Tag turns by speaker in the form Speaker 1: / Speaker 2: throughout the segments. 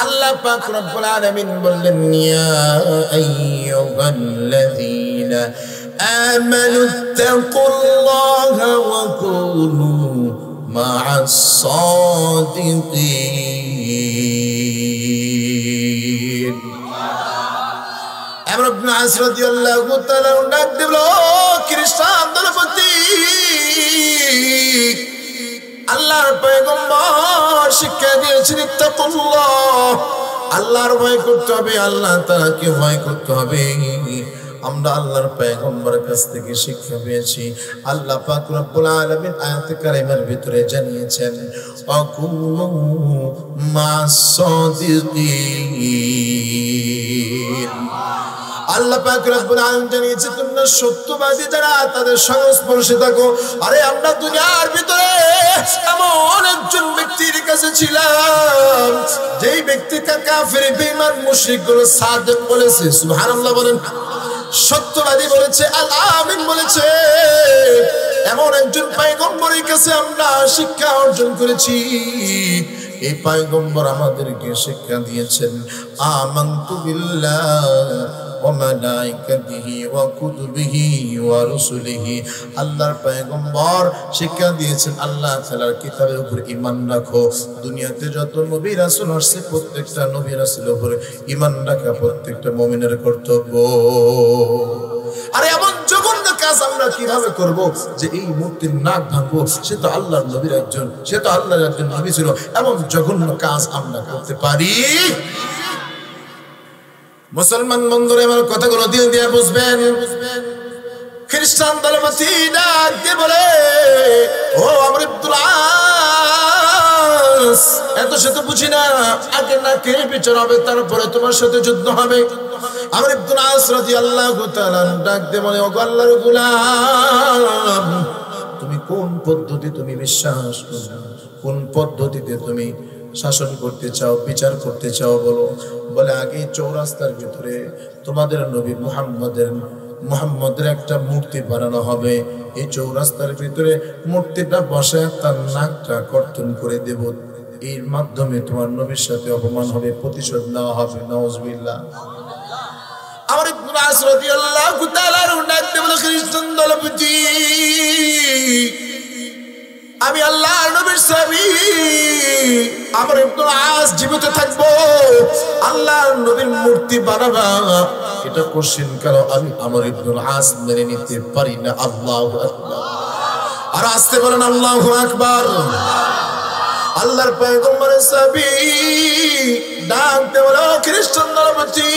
Speaker 1: আল্লাহ পাক রব্বুল আলামিন বললেন ইয়া আইয়ুহাল্লাযীনা আমানু তাকুল্লাহা ওয়া কুনু মা'আস সাদিকিন। আমর ইবনে আস রাদিয়াল্লাহু তাআলা ডাক দিল, খ্রিস্টান দলপতি, আল্লাহর পয়গম্বর শিক্ষা দিয়েছেন তাকুল্লাহ, আল্লাহর ভয় করতে হবে, আল্লাহ তাআলাকে ভয় করতে হবে। আমরা আল্লাহর পয়গম্বরের কাছ থেকে শিক্ষা পেয়েছি। আল্লাহ পাক রব্বুল আলামিন আয়াতে কারিমার ভিতরে জানিয়েছেন আকুনু মা'আস সাদিকিন। আল্লাহ পাক রব্বুল আলামিন জানিয়েছে তোমরা সত্যবাদী যারা তাদের সংস্পর্শে থাকো। আরে আমরা দুনিয়ার ভিতরে এমন একজন ব্যক্তির কাছে ছিলাম যেই ব্যক্তিকে কাফির বেঈমান মুশরিকগুলো সাদিক বলেছে, সুবহানাল্লাহ বলেন, সত্যবাদী বলেছে, আল আমিন বলেছে। এমন একজন পয়গম্বরের কাছে আমরা শিক্ষা অর্জন করেছি। এই পয়গম্বর আমাদেরকে শিক্ষা দিয়েছেন আমানতু বিল্লাহ ওয়া মালাইকাতিহি ওয়া কুতুবিহি ওয়া রাসূলিহি। আল্লাহর পয়গম্বর শিক্ষা দিয়েছেন আল্লাহ তাআলার কিতাবের উপর ঈমান রাখো। দুনিয়াতে যত নবী রাসূল আসছে প্রত্যেকটা নবী রাসূলের উপর ঈমান রাখা প্রত্যেকটা মুমিনের কর্তব্য। আরে এমন জঘন্য কাজ আমরা কিভাবে করব যে এই মূর্তির নাক ভাঙবো? সে তো আল্লাহর নবীর একজন, সে তো আল্লাহর একজন নবী ছিল। এমন জঘন্য কাজ আমরা করতে পারি? মুসলমান বন্ধুরা আমার কথাগুলো দিল দিয়ে বুঝবেন। খ্রিস্টান দলপতি ডাক দিয়ে বলে, ও আমর ইবনুল আস, এত সে তো বুঝি না, আগে না কে বিচার হবে তারপরে তোমার সাথে যুদ্ধ হবে। আমর ইবনুল আস রাদিয়াল্লাহু তাআলা ডাক দিয়ে বলে, ও আল্লাহর গোলাম, তুমি কোন পদ্ধতি তুমি বিশ্বাস করো, কোন পদ্ধতিতে তুমি শাসন করতে চাও, বিচার করতে চাও বলো। বলে আগে চৌরাস্তার ভিতরে তোমাদের নবী মুহাম্মদের একটা মূর্তি বানানো হবে। এই চৌরাস্তার ভিতরে মূর্তিটা বসে তার নাকটা কর্তন করে দেব। এর মাধ্যমে তোমার নবীর সাথে অপমান হবে, প্রতিশোধ নেওয়া হবে। নাউজুবিল্লাহ। আমর ইবনে আস রাদিয়াল্লাহু তাআলা ডাক দিয়ে বলে, খ্রিস্টান দলপতি, আমি আল্লাহর নবীর সাহাবী আমর ইবনে আস জীবিত থাকবো আল্লাহর নবীর মূর্তি বানাবা, এটা কোশ্চেন করো, আমি আমর ইবনে আস মেনে নিতে পারি না। আল্লাহু আকবার। আর আসতে বলেন আল্লাহু আকবার। আল্লাহর পয়গম্বরের সাহাবী ডাক দিয়ে বলে, খ্রিস্টান দলপতি,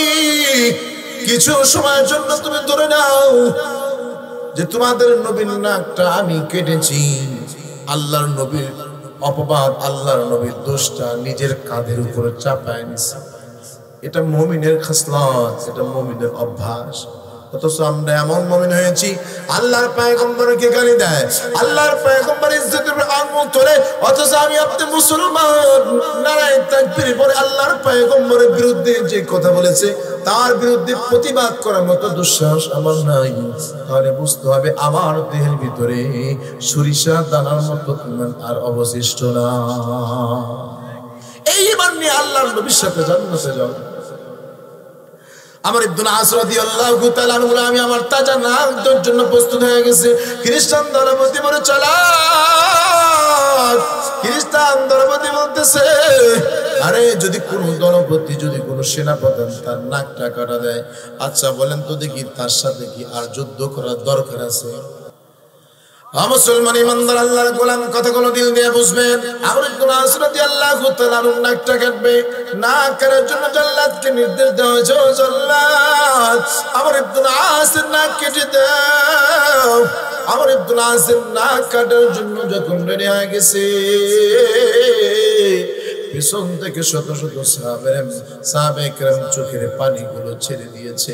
Speaker 1: কিছু সময়ের জন্য তুমি ধরে নাও যে তোমাদের নবীর নাকটা আমি কেটেছি। আল্লাহর নবীর অপবাদ, আল্লাহর নবীর দোষটা নিজের কাঁধের উপরে চাপায় নিছে। এটা মুমিনের খাসলত, এটা মুমিনের অভ্যাস। অথচ আমরা এমন মুমিন হয়েছি আল্লাহর পয়গম্বরকে গালি দেয়, আল্লাহর পয়গম্বর ইজ্জতের উপর আঙ্গুল তোলে, অথচ আমি আপনি মুসলমান নারায়ে তাকবীর পরে আল্লাহর পয়গম্বরের বিরুদ্ধে যে কথা বলেছে তার বিরুদ্ধে প্রতিবাদ করার মতো দুঃসাহস আমার নাই। তাহলে বুঝতে হবে আমার দেহের ভিতরে সরিষা দানার মতো ঈমান আর অবশিষ্ট না। এই ঈমান নিয়ে আল্লাহর নবীর সাথে জান্নাতে যাও। আমর ইবনে আস রাদিয়াল্লাহু তাআলা আনহু, আমি আমার তাজা নাক দেওয়ার জন্য প্রস্তুত হয়ে গেছে। খ্রিস্টান দলপতি বলে, চলা। খ্রিস্টান দলপতি বলতেছে, আরে যদি কোন দলপতি, যদি কোন সেনাপ্রধান তার নাকটা কাটা দেয়, আচ্ছা বলেন তো দেখি তার সাথে কি আর যুদ্ধ করার দরকার আছে? মুসলমান ইমানদার আল্লাহর গোলাম কথাগুলো দিল দিয়ে বুঝবেন। আমর ইবনে আস রাদিয়াল্লাহু তাআলা নাকটা কাটবে, নাক কাটার জন্য জাল্লাদকে নির্দেশ দেওয়া হয়েছে, ও জাল্লাদ আমর ইবনে আসের নাক কেটে দাও। আমর ইবনে আসের নাক কাটার জন্য যখন রেডি হয়ে গেছে, পিছন থেকে শত শত সাহাবায়ে কেরাম চোখের পানিগুলো ছেড়ে দিয়েছে।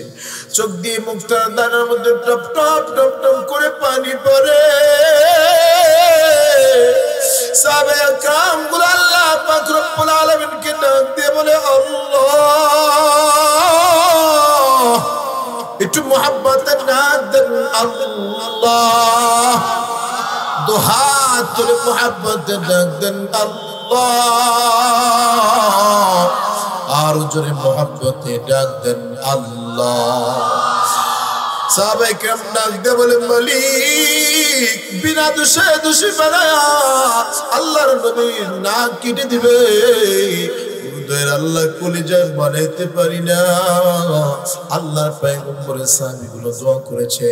Speaker 1: চোখ দিয়ে মুক্তার দানার মধ্যে টপ টপ টপ টপ করে পানি পড়ে। সাহাবায়ে কেরাম গুলো আল্লাহ পাক রব্বুল আলামিনকে ডাক দিয়ে বলে, আল্লাহ, একটু মুহাব্বতের ডাক দেন, আল্লাহ, দুহাত তুলে মুহাব্বতের ডাক দেন, আল্লাহ। আর জোরে মোহাব্বতে ডাক দেন আল্লাহ। সাহাবায়ে কেরাম ডাক দিয়ে বলে মালিক বিনা দোষে দোষী বানায়া আল্লাহর নবীর নাক কেটে দিবে। আল্লাহ কলিজা বানাইতে পারি না। আল্লাহর পয়গম্বরের সাহাবীগুলো দোয়া করেছে,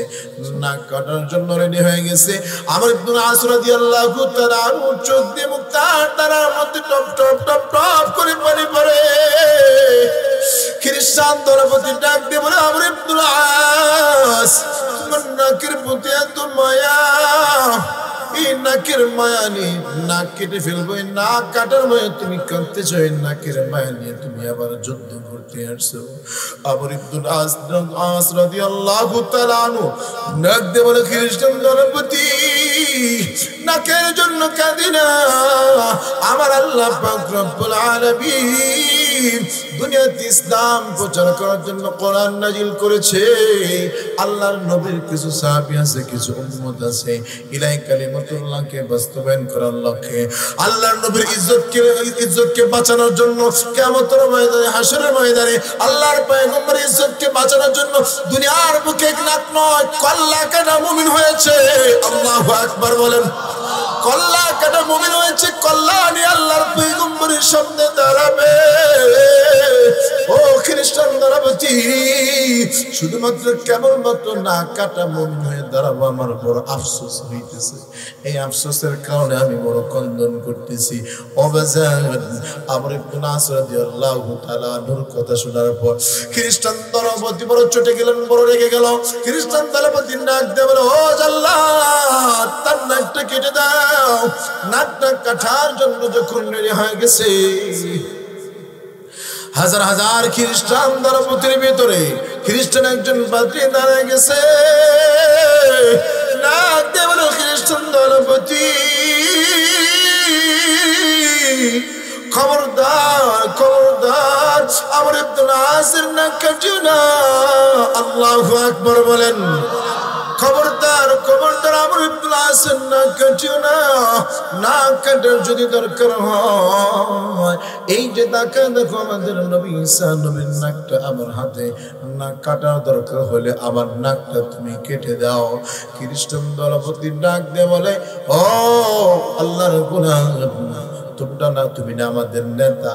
Speaker 1: নাক কাটার জন্য রেডি হয়ে গেছে। আমর ইবনে আস রাদিয়াল্লাহু তাআলা আনহু চোখ দিয়ে মুক্তার তারার মধ্যে টপ টপ টপ টপ করে পানি পড়ে। খ্রিস্টান দলপতি ডাক দিয়ে বলে আমর ইবনে আস তোমার নাকের প্রতি এত মায়া, এই নাকের মায়া নিয়ে নাক কেটে ফেলবো, এই নাক কাটার মায়া তুমি কাঁদতেছো, এই নাকের মায়া নিয়ে তুমি আবার যুদ্ধ করতে আসছো। আমর ইবনে আস রাদিয়াল্লাহু তাআলা আনহু নাক দিয়ে বলে খ্রিস্টান দলপতি নাকের জন্য কাঁদি না, আমার আল্লাহ পাক রব্বুল আলামিন দুনিয়াতে ইসলাম প্রচার করার জন্য কোরআন নাজিল করেছে। আল্লাহর নবীর কিছু সাহাবী আছে, কিছু উম্মত আছে, ইলাই কালিমাতুল্লাহকে বাস্তবায়ন করার লক্ষ্যে আল্লাহর নবীর ইজ্জতকে বাঁচানোর জন্য কিয়ামতের ময়দানে হাসরের ময়দানে আল্লাহর পয়গম্বরের ইজ্জতকে বাঁচানোর জন্য দুনিয়ার বুকে এক লাখ নয় কল্লা কাটা মুমিন হয়েছে। আল্লাহু আকবার বলেন। কল্লা কাটা মুমিন হয়েছে, কল্লা নিয়ে আল্লাহর পয়গম্বরের সামনে দাঁড়াবে। ও খ্রিস্টান দলপতি শুধুমাত্র কেবলমাত্র না কাটা মুমিন হয়ে দাঁড়াবো, আমার বড় আফসোস হইতেছে। এই আফসোসের কারণে আমি বড় কন্দন করতেছি। অবাজান আমর ইবনে আস রাদিয়াল্লাহু তাআলা আনহুর কথা শোনার পর খ্রিস্টান দলপতি বড় চটে গেলেন, বড় রেগে গেল। খ্রিস্টান দলপতি নাক দিয়ে বলে ও জাল্লাদ তার নাকটা কেটে দাও। নাকটা কাটার জন্য যখন রেডি হয়ে গেছে, হাজার হাজার খ্রিস্টান দলপতির ভিতরে খ্রিস্টান একজন পাদ্রী দাঁড়ায় গেছে। নাক দিয়ে বলে খ্রিস্টান দলপতি খবরদার খবরদার আমর ইবনে আসের নাক কাটিও না। আল্লাহু আকবার বলেন। খবরদার খবরদার আমর ইবনে আসের নাক কাটিও না। নাক কাটার যদি দরকার হয় এই যে দেখা দেখো আমাদের নবী ঈসা নবীর নাকটা আমার হাতে, নাক কাটার দরকার হলে আমার নাকটা তুমি কেটে দাও। খ্রিস্টান দলপতি ডাক দিয়ে বলে ও আল্লাহর গোলাম তুমি না আমাদের নেতা,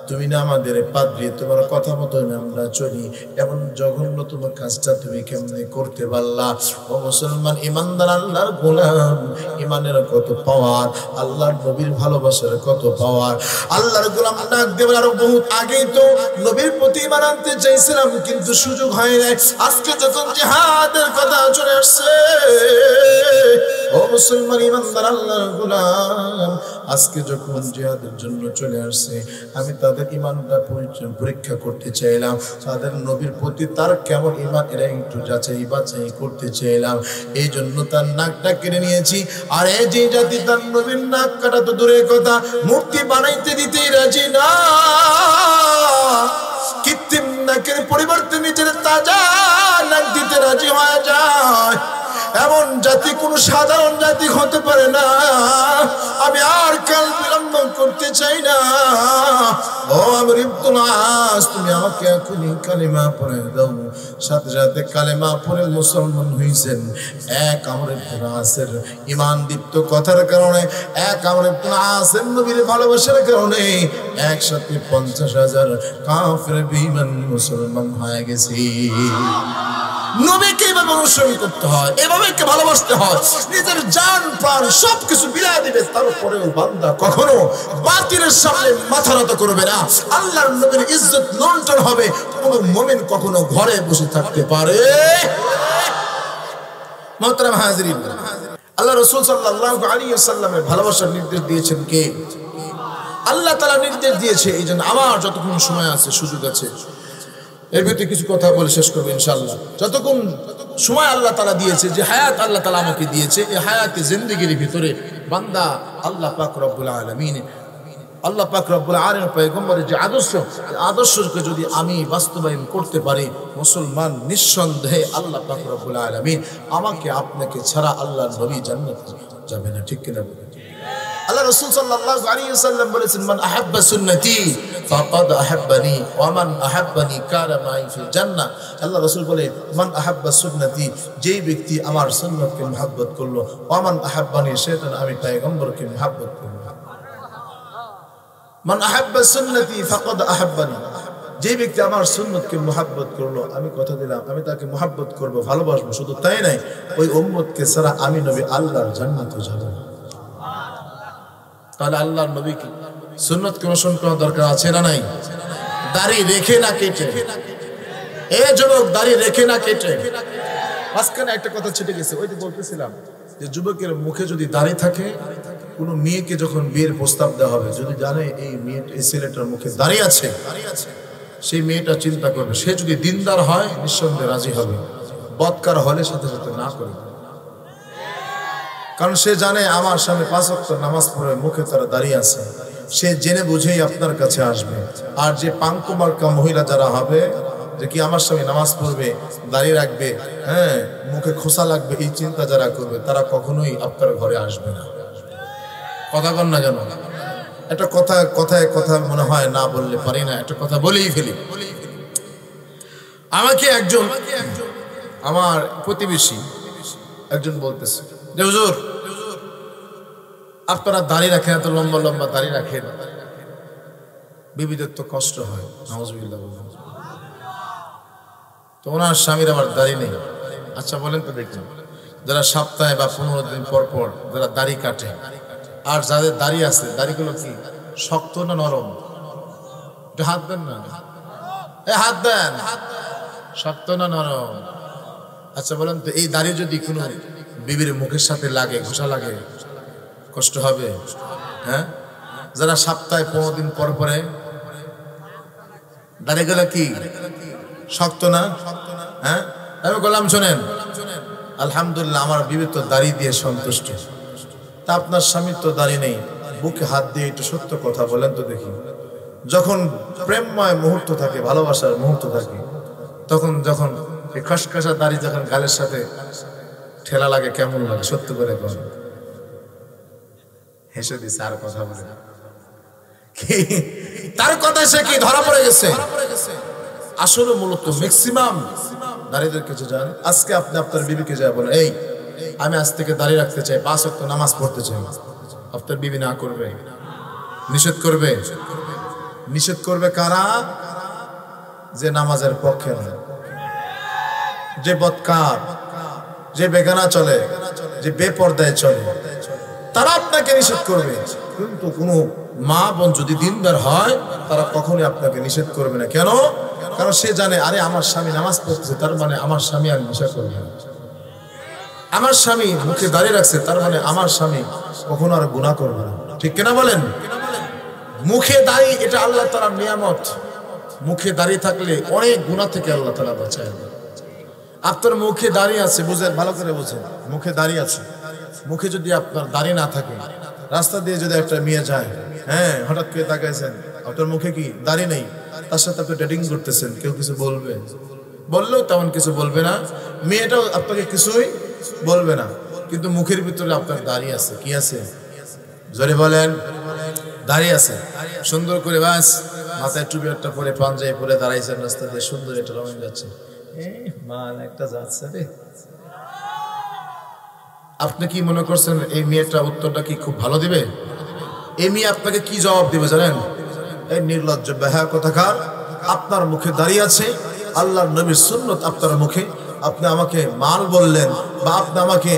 Speaker 1: তুমি না আমাদের পাদ্রী, তোমার কথা মতো আমরা চলি, এমন জঘন্য তোমার কাজটা তুমি কেমনে করতে পারলা? ও মুসলমান ইমানদার আল্লাহর গোলাম, ইমানের কত পাওয়ার, আল্লাহর নবীর ভালোবাসার কত পাওয়ার। আল্লাহর গোলাম ডাক দেবে আরো বহুত আগেই তো নবীর প্রতি ঈমান আনতে চাইছিলাম, কিন্তু সুযোগ হয় নাই। আজকে যখন জিহাদের কথা চলে আসছে, ও মুসলমান ইমানদার আল্লাহর গোলাম, আজকে যখন জিহাদের জন্য চলে আসছে, আমি তাদের ঈমানটা পরীক্ষা করতে চাইলাম, তাদের নবীর প্রতি তার কেমন ঈমান এরা একটু যাচাই বাছাই করতে চাইলাম। এই জন্য তার নাকটা কেটে নিয়েছি। আর এই যে জাতি তার নবীর নাক কাটা তো দূরের কথা, মূর্তি বানাইতে দিতেই রাজি না। কৃত্রিম নাকের পরিবর্তে নিজের তাজা নাক দিতে রাজি হয়ে যায়। এমন জাতি কোন সাধারণ জাতি হতে পারে না। আমি আর কাল বিলম্ব করতে চাই না। ও আমর ইবনে আস, তুমি আমাকে এখনই কালেমা পড়ে দাও। সাথে সাথে কালেমা পড়ে মুসলমান হইছেন। এক আমর ইবনে আসের ঈমান দীপ্ত কথার কারণে, এক আমর ইবনে আসের নবীর ভালোবাসার কারণে একসাথে 50,000 কাফের বেঈমান মুসলমান হয়ে গেছে। নবীকে এভাবে অনুসরণ করতে হয়, এভাবে ভালোবাসতে হয়, নিজের জান প্রাণ সবকিছু বিলিয়ে দিবে। তারপরেও বান্দা কখনো বাতিলের সামনে মাথা নত করবে না। আল্লাহর নবীর ইজ্জত লুণ্ঠন হবে, কোন মুমিন কখনো ঘরে বসে থাকতে পারে? মুহতারাম হাজিরিন, আল্লাহ রাসূল সাল্লাল্লাহু আলাইহি ওয়াসাল্লামের ভালোবাসার নির্দেশ দিয়েছেন কে? আল্লাহ তাআলা নির্দেশ দিয়েছে। এই জন্য আমার যতক্ষণ সময় আছে, সুযোগ আছে, এর ভিতরে কিছু কথা বলে শেষ করবো ইনশাআল্লাহ। যতক্ষণ সময় আল্লাহ তাআলা দিয়েছে, যে হায়াত আল্লাহ তাআলা আমাকে দিয়েছে, এই হায়াতে জিন্দেগির ভিতরে বান্দা আল্লাহ পাক রব্বুল আলামিন, আল্লাহ পাক রব্বুল আলামিন পয়গম্বরের যে আদর্শকে যদি আমি বাস্তবায়ন করতে পারি, মুসলমান নিঃসন্দেহে আল্লাহ পাক রব্বুল আলামিন আমাকে আপনাকে ছাড়া আল্লাহর নবী জান্নাতে যাবে না। ঠিক কিনা বলেন? আল্লাহ রাসূল সাল্লাল্লাহু আলাইহি ওয়াসাল্লাম বলেছেন, মান আহাব্বা সুন্নতি ফাকাদ আহাব্বানি ওয়া মান আহাব্বানি কানা মাই ফিল জান্নাহ। আল্লাহ রাসূল বলে, মান আহাব্বা সুন্নতি, যেই ব্যক্তি আমার সুন্নতকে মহব্বত করলো, ওয়া মান আহাব্বানি, সেটা আমি পয়গম্বরকে মহব্বত করব। মান আহাব্বা সুন্নতি ফাকাদ আহাব্বানি, যে ব্যক্তি আমার সুন্নতকে মহব্বত করলো, আমি কথা দিলাম আমি তাকে মহব্বত করব, ভালোবাসবো। শুধু তাই নাই, ওই উম্মতকে ছাড়া আমি নবী আল্লাহর জান্নাতে যাব। তাহলে আল্লাহর নবীকে সুন্নতকে অনুসরণ করার দরকার আছে না নাই? দাড়ি রেখে না কেটে, এ যুবক দাড়ি রেখে না কেটে। মাঝখানে একটা কথা ছিটে গেছে, ওই যে বলতেছিলাম যে যুবকের মুখে যদি দাড়ি থাকে, কোনো মেয়েকে যখন বিয়ের প্রস্তাব দেওয়া হবে, যদি জানে এই মেয়েটা, এই ছেলেটার মুখে দাড়ি আছে, সেই মেয়েটা চিন্তা করবে, সে যদি দিনদার হয় নিঃসন্দেহে রাজি হবে, বদকার হলে সাথে সাথে না করবে। কারণ সে জানে আমার সামনে 5 ওয়াক্ত নামাজ পড়ে মুখে তারা দাঁড়িয়ে আছে, সে জেনে বুঝেই আপনার কাছে আসবে। আর যে পাঙ্কুমার্কা মহিলা যারা হবে, যে কি আমার সামনে নামাজ পড়বে, দাঁড়িয়ে রাখবে, হ্যাঁ, মুখে খোসা লাগবে, এই চিন্তা যারা করবে, তারা কখনোই আপনার ঘরে আসবে না। কথা বল না কেন? একটা কথায় কথা মনে হয় না বললে পারি না, একটা কথা বলেই ফেলি। আমাকে একজন, আমার প্রতিবেশী একজন বলতেছে যে হুজুর, আপনারা দাড়ি রাখেন, এত লম্বা লম্বা দাড়ি রাখেন, বিবিদের তো কষ্ট হয়। নাউজুবিল্লাহ বললাম। তো ওনার স্বামীর আবার দাড়ি নেই। আচ্ছা বলেন তো দেখুন, যারা সপ্তাহে বা 15 দিন পর পর যারা দাড়ি কাটে, আর যাদের দাড়ি আছে, দাড়িগুলো কি শক্ত না নরম? একটু হাত দেন না, হাত দেন, শক্ত না নরম? আচ্ছা বলেন তো, এই দাড়ি যদি কোনো বিবির মুখের সাথে লাগে, ঘষা লাগে, কষ্ট হবে? হ্যাঁ, যারা সপ্তাহে 15 দিন পর পরে দাড়িগুলো কি শক্ত না? হ্যাঁ, আমি বললাম শোনেন, আলহামদুলিল্লাহ আমার বিবি তো দাড়ি দিয়ে সন্তুষ্ট, তা আপনার স্বামীর তো দাড়ি নেই, বুকে হাত দিয়ে একটু সত্য কথা বলেন তো দেখি। যখন প্রেমময় মুহূর্ত থাকে, ভালোবাসার মুহূর্ত থাকে, তখন যখন এই খসখসা দাড়ি যখন গালের সাথে ঠেলা লাগে, কেমন লাগে? সত্য করে বলেন। হেসে দিছে, আর কথা বলে না। কি তার কথা সে কি ধরা পড়ে গেছে? আসলে মূলত ম্যাক্সিমাম দাড়িদের কিছু জানেন, আজকে আপনি আপনার বিবিকে যা বলেন, এই আমি আজ থেকে দাড়ি রাখতে চাই, 5 ওয়াক্ত নামাজ পড়তে চাই, আপনার বিবি না করবে, নিষেধ করবে। নিষেধ করবে কারা? যে নামাজের পক্ষে নয়, যে বদকার, যে বেগানা চলে, যে বেপর্দায় চলে, তারা আপনাকে নিষেধ করবে। কিন্তু কোনো মা বোন যদি দিনদার হয়, তারা কখনোই আপনাকে নিষেধ করবে না। কেন? কারণ সে জানে, আরে আমার স্বামী নামাজ পড়তেছে, তার মানে আমার স্বামী আর নেশা করবে না। আমার স্বামী মুখে দাঁড়িয়ে রাখছে, তার মানে আমার স্বামী কখনো আর গুনাহ করবে না। ঠিক কিনা বলেন? মুখে দাড়ি এটা আল্লাহ তাআলার নিয়ামত। মুখে দাড়ি থাকলে অনেক গুনাহ থেকে আল্লাহ তাআলা বাঁচায়। আপনার মুখে দাড়ি আছে, বুঝেন, ভালো করে বুঝেন, মুখে দাড়ি আছে। মুখে যদি আপনার দাড়ি না থাকে, রাস্তা দিয়ে যদি একটা মেয়ে যায়, হ্যাঁ, হঠাৎ করে তাকাইছেন, আপনার মুখে কি দাড়ি নেই, তার সাথে আপনি ডেটিং করতেছেন, কেউ কিছু বলবে? বললেও তেমন কিছু বলবে না, মেয়েটাও আপনাকে কিছুই বলবে না। কিন্তু মুখের ভিতরে আপনার দাড়ি আছে। কি আছে? জোরে বলেন। দাড়ি আছে, সুন্দর করে বাস মাথায় টুপি একটা পরে, পাঞ্জাবি পরে দাঁড়াইছেন রাস্তা দিয়ে, সুন্দর একটা রঙিন যাচ্ছে, মাল একটা যাচ্ছে রে। আপনি কি মনে করছেন এই মেয়েটা উত্তরটা কি খুব ভালো দিবে? এই মেয়ে আপনাকে কি জবাব দিবে জানেন? এই নির্লজ্জ বেহায়া কোথাকার, আপনার মুখে দাঁড়িয়ে আছে, আল্লাহর নবীর সুন্নত আপনার মুখে, আপনি আমাকে মাল বললেন, বা আপনি আমাকে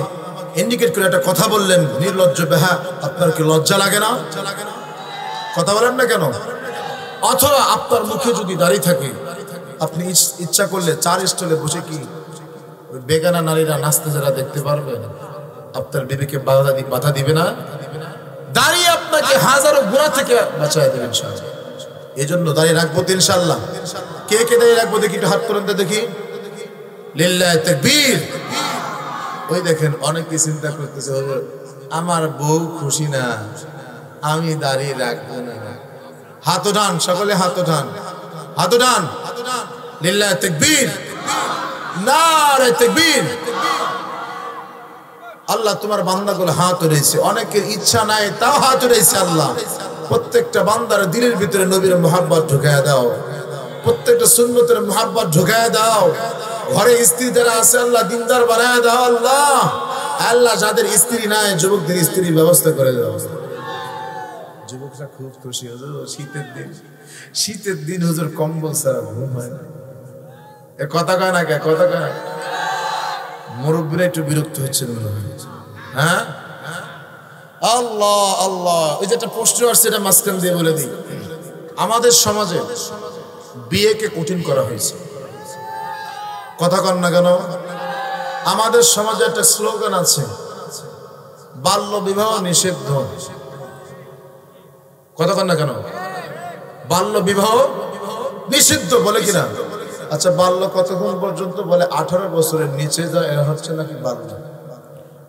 Speaker 1: ইন্ডিকেট করে একটা কথা বললেন, নির্লজ্জ বেহা, আপনার কি লজ্জা লাগে না? কথা বলেন না কেন? অথবা আপনার মুখে যদি দাড়ি থাকে, আপনি ইচ্ছা করলে 4 স্টলে বসে কি ওই বেগানা নারীরা নাচতে যারা দেখতে পারবেন? আপনার বিবিকে বাধা দিবে না? দাঁড়িয়ে আপনাকে হাজারো গুনাহ থেকে বাঁচায় দেবেন ইনশাআল্লাহ। এই জন্য দাঁড়িয়ে রাখবো ইনশাআল্লাহ। কে কে দাঁড়িয়ে রাখবো দেখি, একটু হাত তুলেন তো দেখি। লিল্লাহি তাকবীর। ওই দেখেন অনেকে চিন্তা করতেছে, আমার বউ খুশি না, আমি দাঁড়িয়ে রাখবো না। হাত ওঠান, সকলে হাত ওঠান, হাত ওঠান। লিল্লাহি তাকবীর, নারে তাকবীর। আল্লাহ তোমার বান্দাগুলো হাত উঠেছে, অনেকের ইচ্ছা নাই তাও হাত উঠেছে। আল্লাহ প্রত্যেকটা বান্দার দিলের ভিতরে নবীর মুহাব্বত ঢুকায় দাও, প্রত্যেকটা সুন্নতের মুহাব্বত ঢুকায় দাও। ঘরে স্ত্রী যারা আছে আল্লাহ দিনদার বানায় দাও। আল্লাহ আল্লাহ যাদের স্ত্রী নাই যুবকদের স্ত্রীর ব্যবস্থা করে দাও। যুবকরা খুব খুশি, হুজুর শীতের দিন হুজুর কম্বল ছাড়া ঘুম হয় না। এ কথা কয় না, কে কথা কয় না? মুরব্বীরা একটু বিরক্ত হচ্ছেন মনে হয়। হ্যাঁ আল্লাহ আল্লাহ, এই যে একটা পোস্টার আসছে এটা মাঝখান দিয়ে বলে দিই, আমাদের সমাজে বিয়েকে কঠিন করা হয়েছে। কথা কন না কেন? আমাদের সমাজে একটা স্লোগান আছে, বাল্য বিবাহ নিষিদ্ধ। কথা কন না কেন? বাল্য বিবাহ নিষিদ্ধ বলে কিনা? আচ্ছা বাল্য কতক্ষণ পর্যন্ত? বলে 18 বছরের নিচে যা এরা হচ্ছে নাকি বাল্য।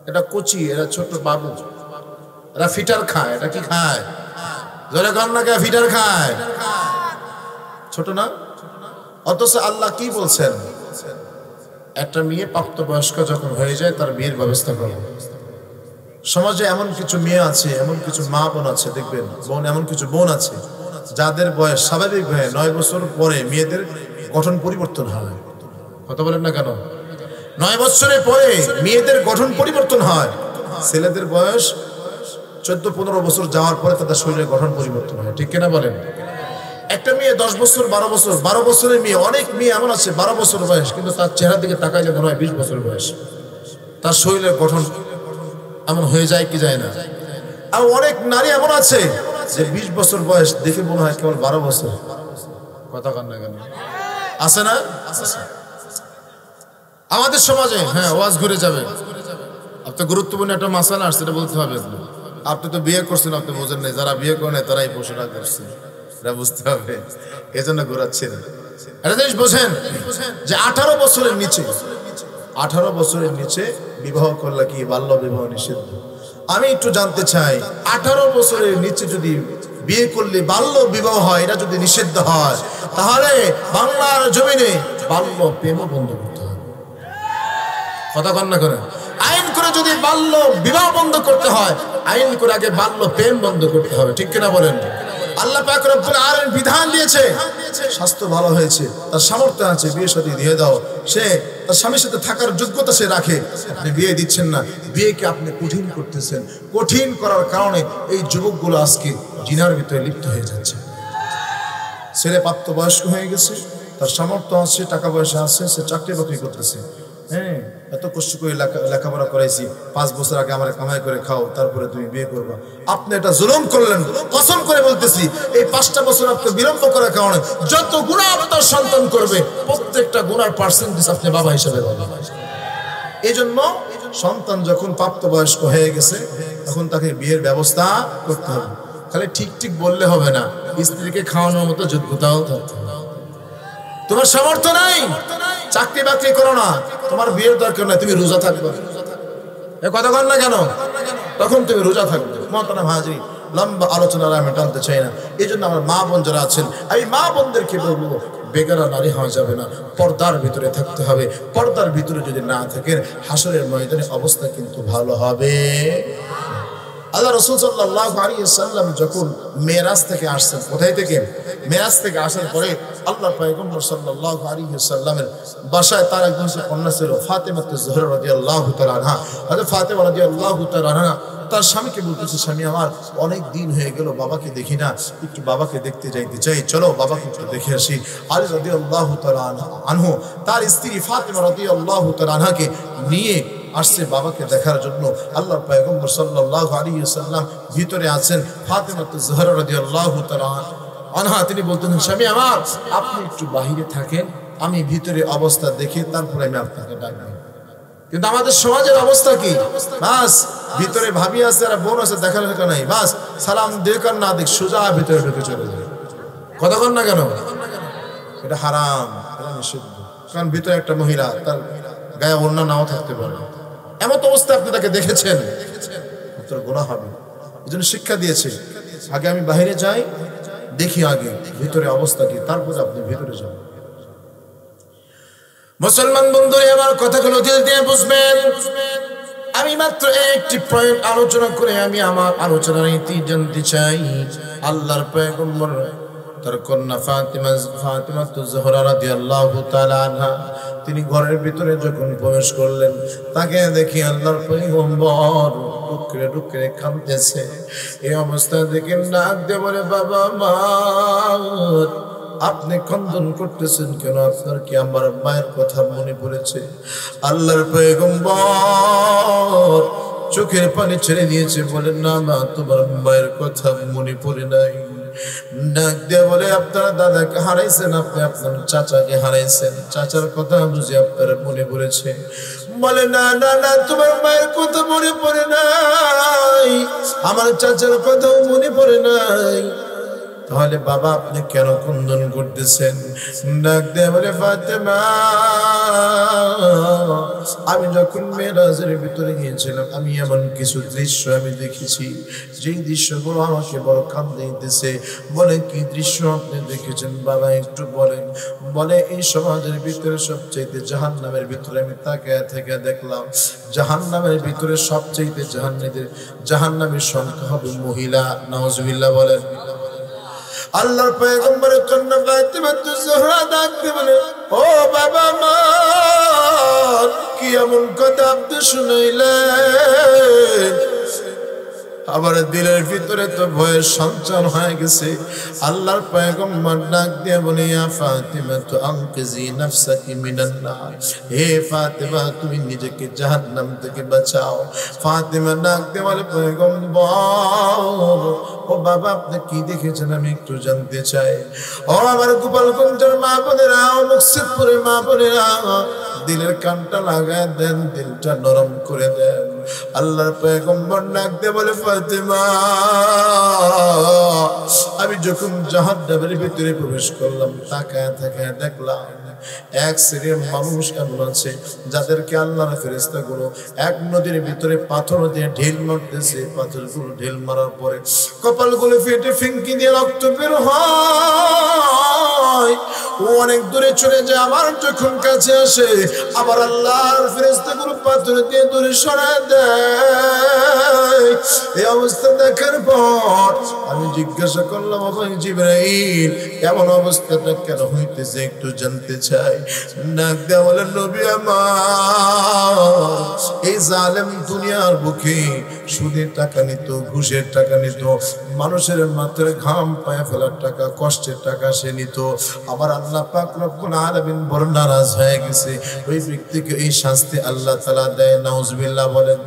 Speaker 1: এটা কচি, এরা ছোট বাবু, এরা ফিটার খায়। এটা কি খায়? জোরে কন না কে? ফিটার খায়, ছোট না? অথচ আল্লাহ কি বলছেন? একটা মেয়ে প্রাপ্তবয়স্ক যখন হয়ে যায় তার বিয়ের ব্যবস্থা করো। সমাজে এমন কিছু মেয়ে আছে, এমন কিছু মা বোন আছে, দেখবেন বোন, এমন কিছু বোন আছে যাদের বয়স স্বাভাবিকভাবে 9 বছর পরে মেয়েদের গঠন পরিবর্তন হয়। কথা বলেন না কেন? 9 বছরের পরে মেয়েদের গঠন পরিবর্তন হয়। ছেলেদের বয়স 14-15 বছর যাওয়ার পরে তাদের শরীরের গঠন পরিবর্তন হয়। ঠিক কিনা বলেন? একটা মেয়ে 10 বছর 12 বছরের মেয়ে, অনেক মেয়ে এমন আছে 12 বছর বয়স কিন্তু তার চেহারার দিকে তাকায় যে মনে হয় 20 বছর বয়স। তার শরীরের গঠন এমন হয়ে যায় কি যায় না? আর অনেক নারী এমন আছে যে 20 বছর বয়স দেখে মনে হয় কেবল 12 বছর। কথা কন না কেন? আছে না? আমাদের সমাজে। হ্যাঁ, ওয়াজ ঘুরে যাবে। আপনি গুরুত্বপূর্ণ একটা মাসালা আসছে, এটা বলতে হবে। আপনি তো বিয়ে করছেন, আপনি বোঝেন নাই। যারা বিয়ে করে নাই তারাই পোষণা করছে, এটা বুঝতে হবে। এই জন্য ঘোরাচ্ছেন। একটা জিনিস বোঝেন যে 18 বছরের নিচে বিবাহ করলে কি বাল্য বিবাহ নিষিদ্ধ? আমি একটু জানতে চাই, 18 বছরের নিচে যদি বিয়ে করলে বাল্য বিবাহ হয়, এটা যদি নিষিদ্ধ হয়, তাহলে বাংলার জমিনে বাল্য প্রেম বন্ধ করতে হবে। কথা কন না করে? আইন করে যদি বাল্য বিবাহ বন্ধ করতে হয়, আইন করে আগে বাল্য প্রেম বন্ধ করতে হবে। ঠিক কিনা বলেন? আল্লাহ পাক রব্বুল আলামিন বিধান দিয়েছে, স্বাস্থ্য ভালো হয়েছে, তার সামর্থ্য আছে, বিয়ে শাদী দিয়ে দাও। সে তার স্বামীর সাথে থাকার যোগ্যতা সে রাখে, আপনি বিয়ে দিচ্ছেন না। বিয়েকে আপনি কঠিন করতেছেন। কঠিন করার কারণে এই যুবকগুলো আজকে জিনার ভিতরে লিপ্ত হয়ে যাচ্ছে। ছেলে প্রাপ্তবয়স্ক হয়ে গেছে, তার সামর্থ্য আছে, টাকা পয়সা আছে, সে চাকরি বাকরি করতেছে। হ্যাঁ, এত কষ্ট করে লেখাপড়া করাইছি, 5 বছর আগে আমার কামাই করে খাও, তারপরে তুমি বিয়ে করবা। আপনি এটা জুলুম করলেন। কসম করে বলতেছি, এই 5টা বছর আপনি বিলম্ব করার কারণে যত গুনাহ আপনার সন্তান করবে, প্রত্যেকটা গুনার পার্সেন্টেজ আপনি বাবা হিসাবে পাবেন। এই জন্য সন্তান যখন প্রাপ্তবয়স্ক হয়ে গেছে, তখন তাকে বিয়ের ব্যবস্থা করতে হবে। খালি ঠিক ঠিক বললে হবে না, স্ত্রীকে খাওয়ানোর মতো যোগ্যতাও থাকতে হবে। তোমার সামর্থ্য নাই, চাকরি বাকরি করো না, তোমার বিয়ের দরকার নাই, তুমি রোজা থাকবে। এ কথা কন না কেন? তখন তুমি রোজা থাকবে। মহতারাম হাজিরিন, লম্বা আলোচনা আমি টানতে চাই না। এই জন্য আমার মা বোন যারা আছেন, আমি মা বোনদেরকে বলবো, বেগারা নারী হওয়া যাবে না, পর্দার ভিতরে থাকতে হবে। পর্দার ভিতরে যদি না থাকেন, হাসরের ময়দানে অবস্থা কিন্তু ভালো হবে। আল্লাহ রাসূল সাল্লাল্লাহু আলাইহি ওয়াসাল্লাম যখন মেরাজ থেকে আসছেন, কোথায় থেকে? মেরাজ থেকে আসার পরে আল্লাহর পয়গম্বর সাল্লাল্লাহু আলাইহি ওয়াসাল্লামের বাসায় তার একজন কন্যা ছিল, ফাতেমা জোহরা রাদিয়াল্লাহু তাআলা আনহা। হযরত ফাতেমা রাদিয়াল্লাহু তাআলা আনহা তার স্বামীকে বলতেছে, স্বামী আমার অনেক দিন হয়ে গেল বাবাকে দেখি না, একটু বাবাকে দেখতে যাইতে চাই, চলো বাবাকে একটু দেখে আসি। আলী রাদিয়াল্লাহু তাআলা আনহু তার স্ত্রী ফাতেমা রাদিয়াল্লাহু তাআলা আনহাকে নিয়ে আসছে বাবাকে দেখার জন্য। আল্লাহর পয়গম্বর সাল্লাল্লাহু আলাইহি ওয়াসাল্লাম ভিতরে আছেন। ফাতেমা জোহরা রাদিয়াল্লাহু তাআলা আনহা তিনি বলতেন, স্বামী আমার আপনি একটু বাহিরে থাকেন, আমি ভিতরে অবস্থা দেখে তারপরে আমি আপনাকে ডাকবো। কিন্তু আমাদের সমাজের অবস্থা কি? বাস ভিতরে ভাবি আছে আর বোন আছে, দেখা লেখা নাই, বাস সালাম দেখ আর না দেখ সোজা ভিতরে ঢুকে চলে যায়। কথা কন না কেন? এটা হারাম, এটা নিষিদ্ধ। কারণ ভিতরে একটা মহিলা, তার গায়ে ওড়না নাও থাকতে পারে, এমন অবস্থা আপনি তাকে দেখেছেন, আপনার গুনাহ হবে। এই জন্য শিক্ষা দিয়েছে, আগে আমি বাইরে যাই, দেখি আগে ভিতরে অবস্থা কি, তারপরে আপনি ভিতরে যান। মুসলমান বন্ধুরা আমার কথাগুলো দিল দিয়ে বুঝবেন। আমি মাত্র একটি পয়েন্ট আলোচনা করে আমি আমার আলোচনার ইতি জানতে চাই। আল্লাহর পয়গম্বর তার কন্যা ফাতিমা জোহরা রাদিয়াল্লাহু তাআলা আনহা তিনি ঘরের ভিতরে যখন প্রবেশ করলেন, তাকে দেখি আল্লাহর পয়গম্বর ডুকরে ডুকরে কাঁদতেছে। এই অবস্থা দেখে ডাক দিয়ে বলে, বাবা মা আপনি খন্দন করতেছেন কেন? আপনার কি আমার মায়ের কথা মনে পড়েছে? আল্লাহর পয়গম্বর চোখের পানি ছেড়ে দিয়েছে, বলেন না মা তোমার মায়ের কথা মনে পড়ে নাই। ডাক দিয়ে বলে, আপনার দাদাকে হারাইছেন, আপনি আপনার চাচাকে হারাইছেন, চাচার কথা বুঝে আপনার মনে পড়েছে। বলে না না না, তোমার মায়ের কথা মনে পড়ে নাই, আমার চাচার কথাও মনে পড়ে নাই। তাহলে বাবা আপনি কেন খন্দন করতেছেন? ডাক দিয়ে বলে, ফাতেমা আমি যখন মেরাজের ভিতরে গিয়েছিলাম আমি এমন কিছু দৃশ্য আমি দেখেছি, যেই দৃশ্যগুলো আমাকে বড় কাঁদতে দিতেছে। বলে কি দৃশ্য আপনি দেখেছেন বাবা একটু বলেন। বলে এই সমাজের ভিতরে সবচেয়ে জাহান্নামের ভিতরে আমি তাকিয়ে থেকে দেখলাম, জাহান্নামের ভিতরে সবচেয়ে জাহান্নামের সংখ্যা হবে মহিলা। নাউজুবিল্লাহ বলেন। আল্লাহর পয়গম্বরের কন্যা ফাতিমা জোহরা ডাক দিয়ে বলে, ও বাবা মা কি এমন কথা আপনি শুনাইলেন? আমার দিলের ভিতরে তো ভয়ের সঞ্চার হয়ে গেছে। আল্লাহর পয়গম্বর ডাক দিয়ে বলে, ইয়া ফাতিমা তো আনকিজি নাফসাকি মিনান নার, হে ফাতিমা তুমি নিজেকে জাহান্নাম থেকে বাঁচাও। ফাতিমা ডাক দিয়ে বলে, পয়গম্বর ও বাবা আপনি কি দেখেছেন আমি একটু জানতে চাই। ও আমার গোপালগঞ্জের মা বোনেরা, ও মুকসিদপুরের মা বোনেরা, দিলের কানটা লাগায় দেন, দিলটা নরম করে দেন। আল্লাহর পয়গম্বর ডাক দিয়ে বলে, ফাতিমা আমি যখন জাহান্নামের ভিতরে প্রবেশ করলাম তাকায় তাকায় দেখলাম এক শ্রেণীর মানুষ এমন আছে যাদেরকে আল্লাহর ফেরেশতাগুলো এক নদীর ভিতরে পাথর দিয়ে ঢিল মারতেছে। পাথরগুলো ঢিল মারার পরে কপালগুলো ফেটে ফিঙ্কি দিয়ে রক্ত বের হয়, ও অনেক দূরে চলে যায়। আবার যখন কাছে আসে আবার আল্লাহর ফেরেশতাগুলো পাথর দিয়ে দূরে সরায় দেয়। এই অবস্থা দেখার পর আমি জিজ্ঞাসা করলাম, জিবরাইল এমন অবস্থাটা কেন হইতেছে একটু জানতে চাই। ডাক দেয়া বলে, নবী আমার এই জালেম দুনিয়ার বুকে সুদের টাকা নিত, ঘুষের টাকা নিত, মানুষের মাথায় ঘাম পায়ে ফেলার টাকা, কষ্টের টাকা সে নিত। আমার আল্লাহ পাক রব্বুল আলামিন বড় নারাজ হয়ে গেছে, ওই ব্যক্তিকে এই শাস্তি আল্লাহ তাআলা দেয়। নাউজুবিল্লাহ বলেন।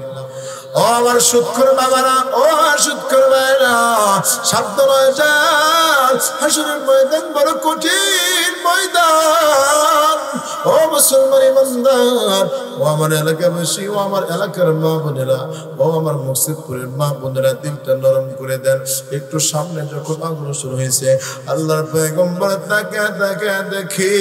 Speaker 1: ও আমার সুদখোর বাবারা, ও সুদখোর ভাইরা, সাবধান হয়ে যান, হাসরের ময়দান বড় কঠিন ময়দান। ও মুসলমান ইমানদার, ও আমার এলাকাবাসী, ও আমার এলাকার মা বোনেরা, ও আমার মুকসিদপুরের মা বোনেরা, দিলটা নরম করে দেন। একটু সামনে যখন অগ্রসর হয়েছে আল্লাহর পয়গম্বর তাকে তাকে দেখি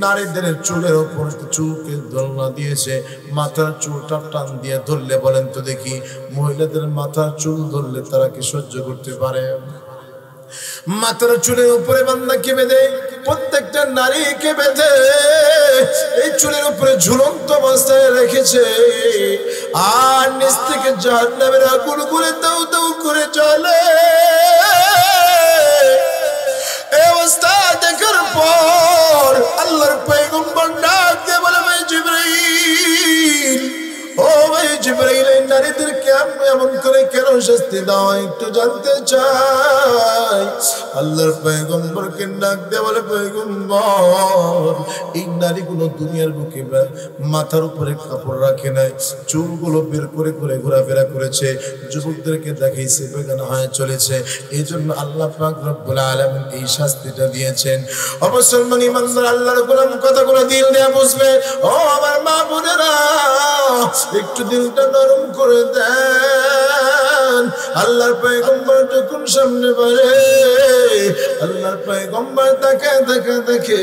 Speaker 1: নারীদের চুলের উপর চুলকে দোলনা দিয়েছে, মাথার চুলটা টান দিয়ে ধরলে বলেন তো দেখি মহিলাদের মাথার চুল ধরলে তারা কি সহ্য করতে পারে? মাথার চুলের উপরে বান্দাকে বেঁধে, প্রত্যেকটা নারীকে বেঁধে এই চুলের উপরে ঝুলন্ত অবস্থায় রেখেছে, আর নিচ থেকে জাহান্নামের আগুন গুলো দাউ দাউ করে চলে। এই অবস্থা দেখার পর আল্লাহর পয়গম্বর ডাক দিয়ে বলে, ভাই জিবরাইল, ও ভাই জিবরাইল এই নারীদেরকে এমন করে কেন শাস্তি দাও একটু জানতে চাই। আল্লাহর পয়গম্বরকে ডাক দিয়ে বলে, পয়গম্বর এই নারীগুলো দুনিয়ার বুকে মাথার উপরে কাপড় রাখে নাই, চুলগুলো বের করে করে ঘোরাফেরা করেছে, যুবকদেরকে দেখাইছে, বেগানা হয়ে চলেছে। এই জন্য আল্লাহ পাক রব্বুল আলামিন এই শাস্তিটা দিয়েছেন। মুসলমান ইমানদার আল্লাহর গোলাম কথাগুলো দিল দিয়ে বুঝবে। ও আমার মা বোনেরা একটু দিলটা নরম করে দেন। আল্লাহর পয়গম্বর যখন সামনে বাড়ে আল্লাহর পয়গম্বর তাকে দেখে দেখে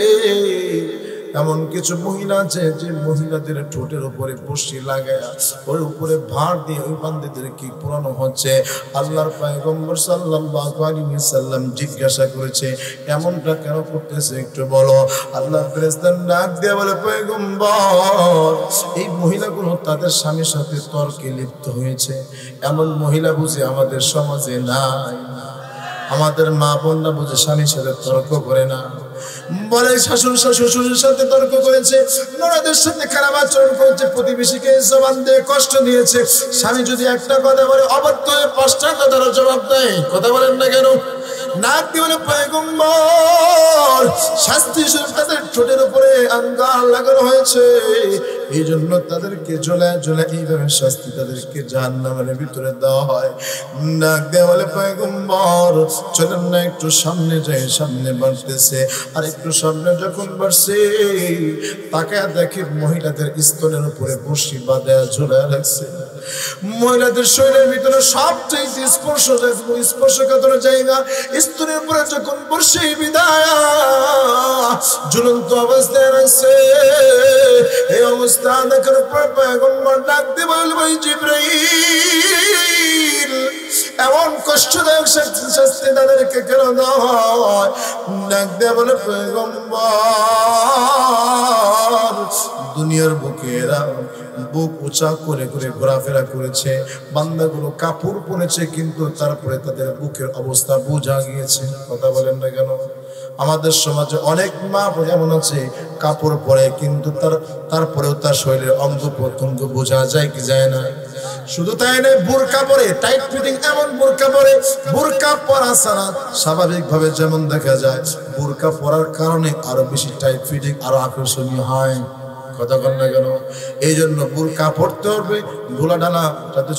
Speaker 1: এমন কিছু মহিলা আছে যে মহিলাদের ঠোঁটের উপরে বসি লাগায় ওর উপরে ভাঁড় দিয়ে ওই বান্দিদের কি পুরানো হচ্ছে। আল্লাহর পয়গম্বর সাল্লাল্লাহু আলাইহি ওয়াসাল্লাম জিজ্ঞাসা করেছে এমনটা কেন করতেছে একটু বলো। আল্লাহর ফেরেশতা ডাক দিয়ে বলে পয়গম্বর এই মহিলাগুলো তাদের স্বামীর সাথে তর্কে লিপ্ত হয়েছে। এমন মহিলা বুঝি আমাদের সমাজে নাই। আমাদের মা বোনরা বুঝে স্বামীর সাথে তর্ক করে না, বলে শ্বশুরের সাথে তর্ক করেছে, ননদের সাথে খারাপ আচরণ করেছে, প্রতিবেশীকে জবান দিয়ে কষ্ট দিয়েছে। স্বামী যদি একটা কথা বলে অবাধ্য হয়ে 5টা কথার জবাব দেয়। কথা বলেন না কেন? নাক দিয়ে বলে পয়গম্বর শাস্তি স্বরূপ তাদের ঠোঁটের উপরে আঙ্গার লাগানো হয়েছে, এই জন্য তাদেরকে ঝোলায় এইভাবে শাস্তি তাদেরকে জাহান্নামের ভিতরে দেওয়া হয়। নাক দিয়ে বলে পয়গম্বর চলেন না একটু সামনে যাই। সামনে বাড়তেছে, আর একটু সামনে যখন বাড়ছে তাকায় দেখে মহিলাদের স্তনের উপরে বসি বাঁধা ঝোলায় রাখছে। মহিলাদের শরীরের ভিতরে সবচেয়ে স্পর্শকাতর জায়গা স্তনের উপরে যখন বসে বিদায় ঝুলন্ত অবস্থায় রাখছে। এই অবস্থা দেখার পর পয়গম্বর ডাক দিয়ে বলবে জিবরাইল এমন কষ্টদায়ক শাস্তি তাদেরকে কেন দেওয়া হয়? ডাক দিয়ে বলে পয়গম্বর দুনিয়ার বুকে এরা বুক উঁচা করে করে ঘোরাফেরা করেছে, বান্দাগুলো কাপড় পরেছে, কিন্তু তারপরে তাদের বুকের অবস্থা বোঝা গিয়েছে। কথা বলেন না কেন? আমাদের সমাজে অনেক মা যেমন আছে কাপড় পরে, কিন্তু তারপরেও তার শরীরের অঙ্গ প্রত্যঙ্গ বোঝা যায় কি যায় না? শুধু তাই নয়, বোরকা পরে টাইট ফিটিং এমন বোরকা পরে, বোরকা পরা ছাড়া স্বাভাবিকভাবে যেমন দেখা যায়, বোরকা পরার কারণে আরো বেশি টাইট ফিটিং আরো আকর্ষণীয় হয়। কথা বল না কেন? এই জন্য বোরকা পড়তে হবে, ধুলা ডালা যাতে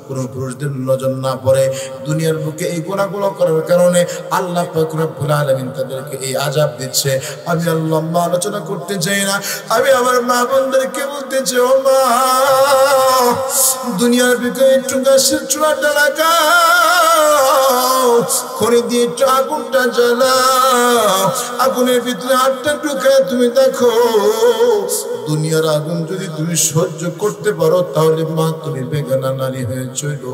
Speaker 1: কোনো পুরুষদের নজর না পড়ে। দুনিয়ার বুকে এই গুনাহগুলো করার কারণে আল্লাহ পাক রব্বুল আলামিন তাদেরকে এই আযাব দিচ্ছে। আমি আল্লাহ আলোচনা করতে চাই না, আমি আমার মা বোনদেরকে বলতে চাই, ও মা দুনিয়ার বুকে একটু গাছের চূড়াটা লাগাও, খড়ি দিয়ে একটু আগুনটা জ্বালাও, আগুনের ভিতরে হাতটা ঢুকায় তুমি দেখো দুনিয়ার আগুন যদি তুমি সহ্য করতে পারো তাহলে মা তুমি বেগানা নারী হয়ে চলো।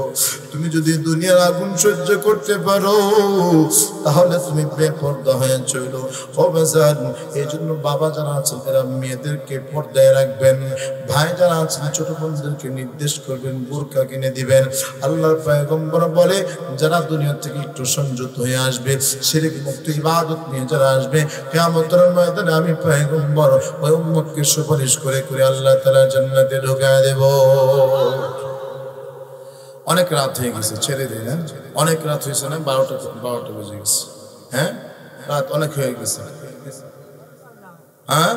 Speaker 1: তুমি যদি দুনিয়ার আগুন সহ্য করতে পারো তাহলে তুমি বেপর্দা হয়ে চলো। এই জন্য বাবা যারা আছেন এরা মেয়েদেরকে পর্দায় রাখবেন, ভাই যারা আছেন ছোট বোনদেরকে নির্দেশ করবেন বোরকা কিনে দিবেন। আল্লাহর পয়গম্বর বলে যারা দুনিয়া থেকে একটু সংযত হয়ে আসবে, শিরক মুক্ত ইবাদত নিয়ে যারা আসবে, কিয়ামতের ময়দানে আমি পয়গম্বর ওই উম্মতকে সুপারিশ করে করে আল্লাহ তাআলা জান্নাতে ঢুকায় দেব। অনেক রাত হয়ে গেছে, ছেড়ে দিই না? অনেক রাত হয়েছে না? 12টা বেজে গেছে। হ্যাঁ, রাত অনেক হয়ে গেছে। হ্যাঁ,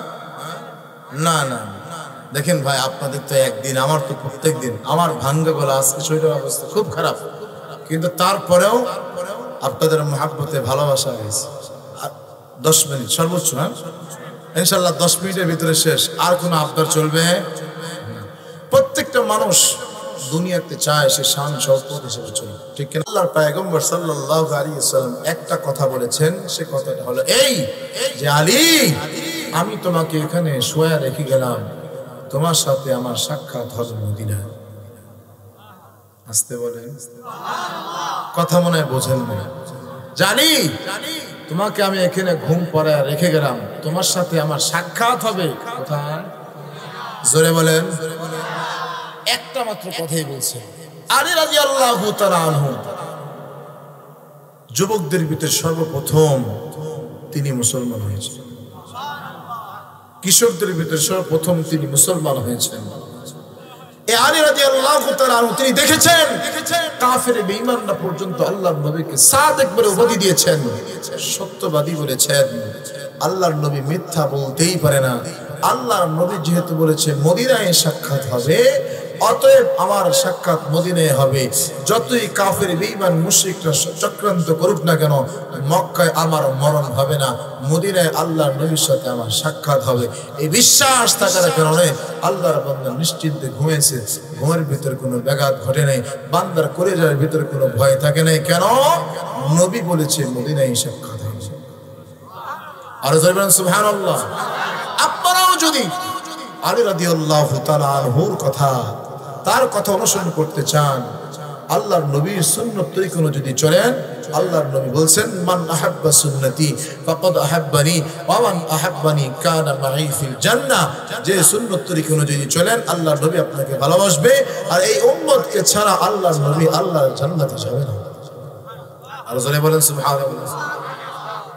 Speaker 1: না না দেখেন ভাই, আপনাদের তো একদিন, আমার তো প্রত্যেক দিন। আমার ভাঙ্গা গলা, আজকে শরীরের অবস্থা খুব খারাপ, কিন্তু তারপরেও আপনাদের মহব্বতে ভালোবাসা হয়েছে। 10 মিনিট সর্বোচ্চ, হ্যাঁ ইনশাল্লাহ 10 মিনিটের ভিতরে শেষ। আর কোনো আবদার চলবে? প্রত্যেকটা মানুষ দুনিয়াতে চায় সে শান শওকত হিসেবে চলবে, ঠিক কিনা? আল্লাহর পয়গম্বর সাল্লাল্লাহু আলাইহি ওয়াসাল্লাম একটা কথা বলেছেন, সে কথাটা হলো এই যে আলী, আমি তোমাকে এখানে শোয়া রেখে গেলাম, তোমার সাথে আমার সাক্ষাৎ হবে মদিনায়। আসতে বলেন, কথা মনে হয় বোঝেন না। জানি তোমাকে আমি এখানে ঘুম পড়ায় রেখে গেলাম, তোমার সাথে আমার সাক্ষাৎ হবে কোথায়? জোরে বলেন। একটা মাত্র কথাই বলছে। আলী রাদিয়াল্লাহু তাআলা আনহু যুবকদের ভিতরে সর্বপ্রথম তিনি মুসলমান হয়েছেন, কিশোরদের ভিতরে সর্বপ্রথম তিনি মুসলমান হয়েছেন। এই আলী রাদিয়াল্লাহু তাআলা আনহু তিনি দেখেছেন কাফের বেঈমানরা পর্যন্ত আল্লাহর নবীকে সাদিক বলে উপাধি দিয়েছেন, সত্যবাদী বলেছেন। আল্লাহর নবী মিথ্যা বলতেই পারে না। আল্লাহর নবী যেহেতু বলেছে মদিনায় সাক্ষাৎ হবে, অতএব আমার সাক্ষাৎ মদিনায় হবে। যতই কাফের বেঈমান মুশরিকরা চক্রান্ত করুক না কেন, মক্কায় আমার মরণ হবে না, মদিনায় আল্লাহর নবীর সাথে আমার সাক্ষাৎ হবে। এই বিশ্বাস থাকার কারণে আল্লাহর বান্দা নিশ্চিন্তে ঘুমিয়েছে, ঘুমের ভিতরে কোনো ব্যাঘাত ঘটে নাই, বান্দার কলিজার ভিতরে কোনো ভয় থাকে নাই। কেন? নবী বলেছে মদিনায় সাক্ষাৎ হবে। আর জোরে বলেন সুবহানাল্লাহ। আপনারাও যদি আলী রাদিয়াল্লাহু তাআলা আনহুর কথা, তার কথা অনুসরণ করতে চান, আল্লাহর নবীর সুন্নাত তরিকা যদি চলেন, আল্লাহর নবী বলছেন মান আহাব্বা সুন্নতি ফাকাদ আহাব্বানি ওয়া মান আহাব্বানি কানা মাই ফিল জান্নাহ। যে সুন্নাত তরিকা যদি চলেন, আল্লাহর নবী আপনাকে ভালোবাসবে, আর এই উম্মতকে ছাড়া আল্লাহর নবী আল্লাহর জান্নাতে যাবে না। আর জোরে বলেন সুবহানাল্লাহ।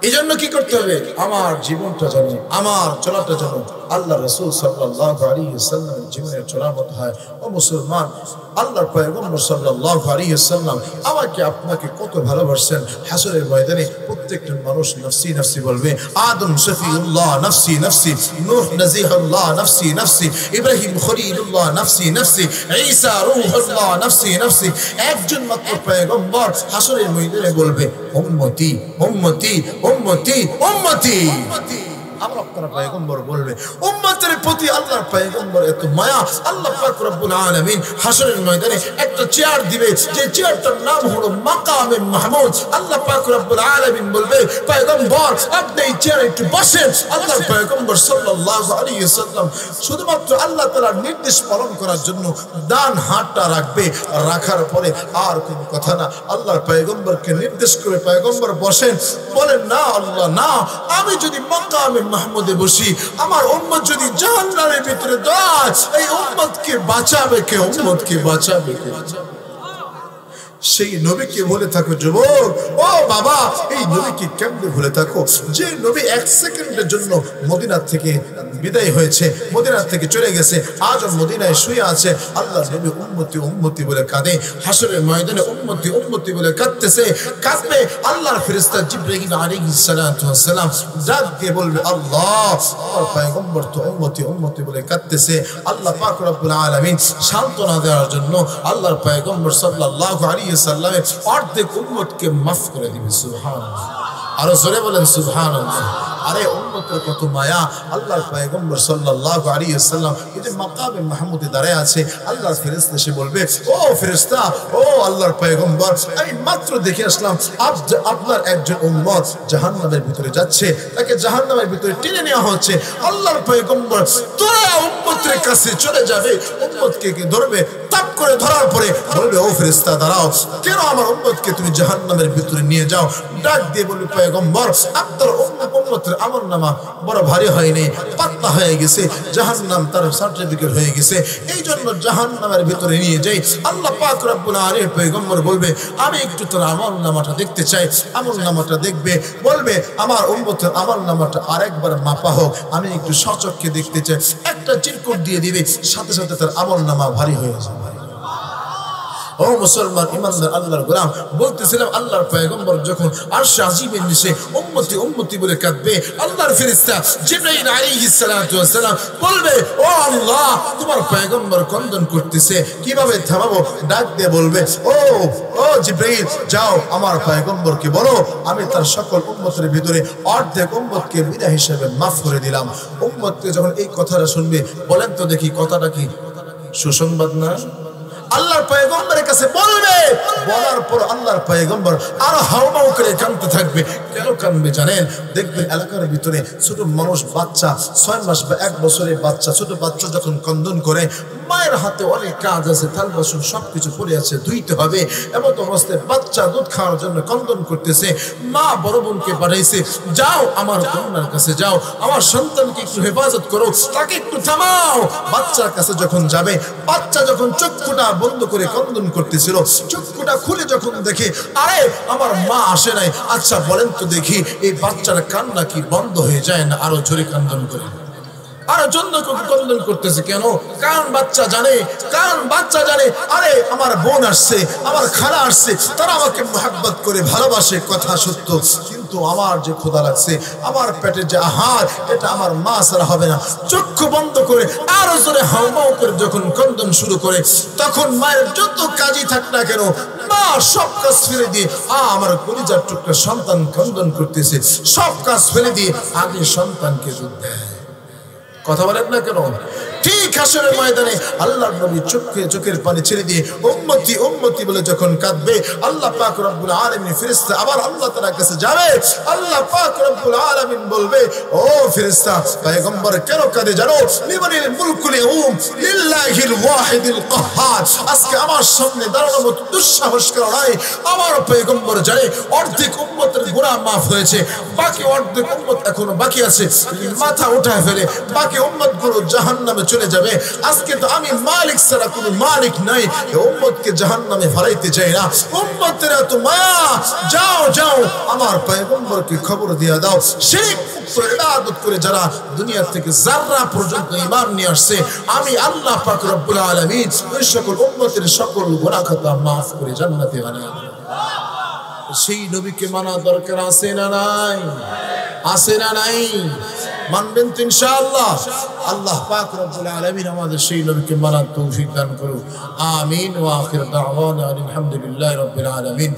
Speaker 1: এই জন্য কি করতে হবে? আমার জীবনটা যেন, আমার চলাটা যেন আল্লাহ রাসূল সাল্লাল্লাহু আলাইহি ওয়াসাল্লামের জীবনের চলার মতো হয়। ও মুসলমান, আল্লাহর পয়গম্বর সাল্লাল্লাহু আলাইহি ওয়াসাল্লাম আমাকে আপনাকে কত ভালোবাসেন। হাসরের ময়দানে প্রত্যেকটা মানুষ নফসি নফসি বলবে। আদম শফিউল্লাহ নফসি নফসি, নূহ নজিহুল্লাহ নফসি নফসি, ইব্রাহিম খলিলুল্লাহ নফসি নফসি, ঈসা রূহুল্লাহ নফসি নফসি। একজন মাত্র পয়গম্বর হাসরের ময়দানে বলবে উম্মতি উম্মতি উম্মতি উম্মতি। আমরা আপনার পয়গম্বর বলবে উম্মতের প্রতি আল্লাহর পয়গম্বর এত মায়া। আল্লাহ পাক রব্বুল আলামিন হাসরের ময়দানে একটা চেয়ার দিবে, যে চেয়ারটার নাম হলো মাকামে মাহমুদ। আল্লাহ পাক রব্বুল আলামিন বলবে পয়গম্বর আপনি এই চেয়ারে একটু বসেন। আল্লাহর পয়গম্বর সাল্লাল্লাহু আলাইহি ওয়াসাল্লাম শুধুমাত্র আল্লাহ তাআলার নির্দেশ পালন করার জন্য ডান হাতটা রাখবে, রাখার পরে আর কোনো কথা না। আল্লাহর পয়গম্বরকে নির্দেশ করে পয়গম্বর বসেন, বলেন না আল্লাহ না, আমি যদি মাকামে মাহমুদে বসি, আমার উম্মত যদি জাহান্নামের ভিতরে যায়, এই উম্মতকে বাঁচাবে কে? উম্মতকে বাঁচাবে কে? সেই নবীকে ভুলে থাকো যুবক। ও বাবা, এই নবীকে কেমনে ভুলে থাকো? যে নবী এক সেকেন্ডের জন্য মদিনা থেকে বিদায় হয়েছে, মদিনা থেকে চলে গেছে, আজ মদিনায় শুয়ে আছে। আল্লাহ নবী উম্মতি উম্মতি বলে কাঁদে, হাসরের ময়দানে উম্মতি উম্মতি বলে কাঁদতেছে। কাঁদবে, আল্লাহর ফেরেশতা জিবরাইল আলাইহিস সালাতু ওয়াস সালাম ডাক দিয়ে বলবে আল্লাহ আমার পয়গম্বর তো উম্মতি উম্মতি বলে কাঁদতেছে। আল্লাহ পাক রব্বুল আলামিন সান্ত্বনা দেওয়ার জন্য আল্লাহর পয়গম্বর সাল্লাল্লাহু আলাইহি সাল্লামের অর্ধেক উম্মতকে মাফ করে দিবে। সুবহানাল্লাহ, আরো জোরে বলেন সুবহানাল্লাহ। আরে উম্মতের কত মায়া। আল্লাহর পয়গম্বর সাল্লাল্লাহু আলাইহি ওয়াসাল্লাম এই যে মাকামে মাহমুদে দাঁড়ায় আছে, আল্লাহর ফেরেশতা এসে বলবে ও ফেরেশতা, ও আল্লাহর পয়গম্বর, আমি মাত্র দেখে আসলাম আপনার একজন উম্মত জাহান্নামের ভিতরে যাচ্ছে, তাকে জাহান্নামের ভিতরে টেনে নেওয়া হচ্ছে। আল্লাহর পয়গম্বর তোরা উম্মতের কাছে চলে যাবে, উম্মতকে ধরবে, তাপ করে ধরার পরে বলবে ও ফেরেশতা দাঁড়াও, কেন আমার উম্মতকে তুমি জাহান্নামের ভিতরে নিয়ে যাও? ডাক দিয়ে বলবে পয়গম্বর আপনার উম্মতের আমলনামা বড় ভারী হয়নি, পাতলা হয়ে গেছে, জাহান্নাম তার সার্টিফিকেট হয়ে গেছে, এই জন্য জাহান্নামের ভিতরে নিয়ে যাই। আল্লাহ পাক রব্বুল আলামিন পয়গম্বর বলবে আমি একটু তোর আমলনামাটা দেখতে চাই। আমলনামাটা দেখবে, বলবে আমার উম্মতের আমলনামাটা আরেকবার মাপা হোক, আমি একটু সচক্ষে দেখতে চাই। একটা চিরকুট দিয়ে দিবে, সাথে সাথে তার আমলনামা ভারী হয়ে যাবে। ও মুসলমান ইমানদার আল্লাহর গোলাম, বলতেছিলাম আল্লাহর পয়গম্বর যখন আরশে আজিমের নিচে উম্মতি উম্মতি বলে কাঁদবে, আল্লাহর ফেরেশতা জিবরাইল আলাইহিস সালাতু ওয়াস সালাম বলবে ও আল্লাহ তোমার পয়গম্বর ক্রন্দন করতেছে, কিভাবে থামাবো? ডাক দিয়ে বলবে ও জিবরাইল যাও আমার পয়গম্বরকে বলো আমি তার সকল উম্মতের ভিতরে অর্ধেক উম্মতকে বিদায় হিসেবে মাফ করে দিলাম। উম্মতকে যখন এই কথাটা শুনবে, বলেন তো দেখি কথাটা কি সুসংবাদ না? আল্লাহর পয়গম্বরের কাছে বলবে, বলার পর আল্লাহর পয়গম্বর আরো হাউমাউ করে কাঁদতে থাকবে। কেন কাঁদবে জানেন? দেখবেন এলাকার ভিতরে ছোট মানুষ, বাচ্চা 6 মাস বা 1 বছরের বাচ্চা, ছোট বাচ্চা যখন ক্রন্দন করে, মায়ের হাতে অনেক কাজ আছে, থাল বাসন সবকিছু পড়ে আছে, ধুইতে হবে। এমন অবস্থায় বাচ্চা দুধ খাওয়ার জন্য ক্রন্দন করতেছে, মা বড় বোনকে পাঠাইছে যাও আমার কন্যার কাছে যাও, আমার সন্তানকে একটু হেফাজত করো, তাকে একটু থামাও। বাচ্চার কাছে যখন যাবে, বাচ্চা যখন চক্ষুটা বন্ধ করে ক্রন্দন করতেছিল, চক্ষুটা খুলে যখন দেখে আরে আমার মা আসে নাই, আচ্ছা বলেন তো দেখি এই বাচ্চার কান্না কি বন্ধ হয়ে যায় না আরো জোরে ক্রন্দন করে? আরো জন্য ক্রন্দন করতেছে কেন? কারণ বাচ্চা জানে, আরে আমার বোন আসছে, আমার খালা আসছে, তারা আমাকে মহব্বত করে ভালোবাসে, কথা সত্য, কিন্তু আমার যে ক্ষুধা লাগছে, আমার পেটে যে আহার, এটা আমার মা ছাড়া হবে না। চক্ষু বন্ধ করে আরো জোরে হাউমাউ করে যখন ক্রন্দন শুরু করে, তখন মায়ের যত কাজই থাক না কেন, মা সব কাজ ফেলে দিয়ে আমার কলিজার টুকরা সন্তান ক্রন্দন করতেছে, সব কাজ ফেলে দিয়ে আগে সন্তানকে দুধ দেয়। কথা বলেন না কেন? ঠিক হাসরের ময়দানে আল্লাহর নবী চোখের পানি ছেড়ে দিয়ে উম্মতি উম্মতি বলে যখন কাঁদবে, আল্লাহ পাক রব্বুল আলামিন ফেরেশতা আবার আল্লাহ তাআলার কাছে যাবে। আল্লাহ পাক রব্বুল আলামিন বলবে, ও ফেরেশতা, পয়গম্বর কেন কাঁদে জানো? লিমানিল মুলকুল ইয়াউম লিল্লাহিল ওয়াহিদিল কাহ্হার। আজকে আমার সামনে দাঁড়ানোর মতো দুঃসাহস কারো নাই। আমার পয়গম্বর জানে অর্ধেক উম্মতের গুনাহ মাফ হয়েছে, বাকি অর্ধেক উম্মত এখনো বাকি আছে। মাথা উঠায় ফেলে বাকি উম্মতগুলো জাহান্নামে চলে যাবে। আজকে তো আমি মালিক ছাড়া কোনো মালিক নাই, এই উম্মতকে জাহান্নামে ফেলাইতে চাই না। উম্মতের এত মায়া, যাও যাও আমার পয়গম্বরকে খবর দিয়ে দাও, শিরক মুক্ত ইবাদত করে যারা দুনিয়া থেকে যাররা পর্যন্ত ঈমান নিয়ে আসছে, আমি আল্লাহ পাক রব্বুল আলামিন ওই সকল উম্মতের সকল গুনাহ খাতা মাফ করে জান্নাতে বানায় দেব। সেই নবীকে মানা দরকার আছে না নাই? আছে না নাই? মানবেন তো ইনশাআল্লাহ? আল্লাহ পাক রব্বুল আলামিন আমাদের সেই নবীকে মানার তৌফিক দান করুন। আমিন। ওয়া আখির দাওয়ানা আলহামদুলিল্লাহি রাব্বিল আলামিন।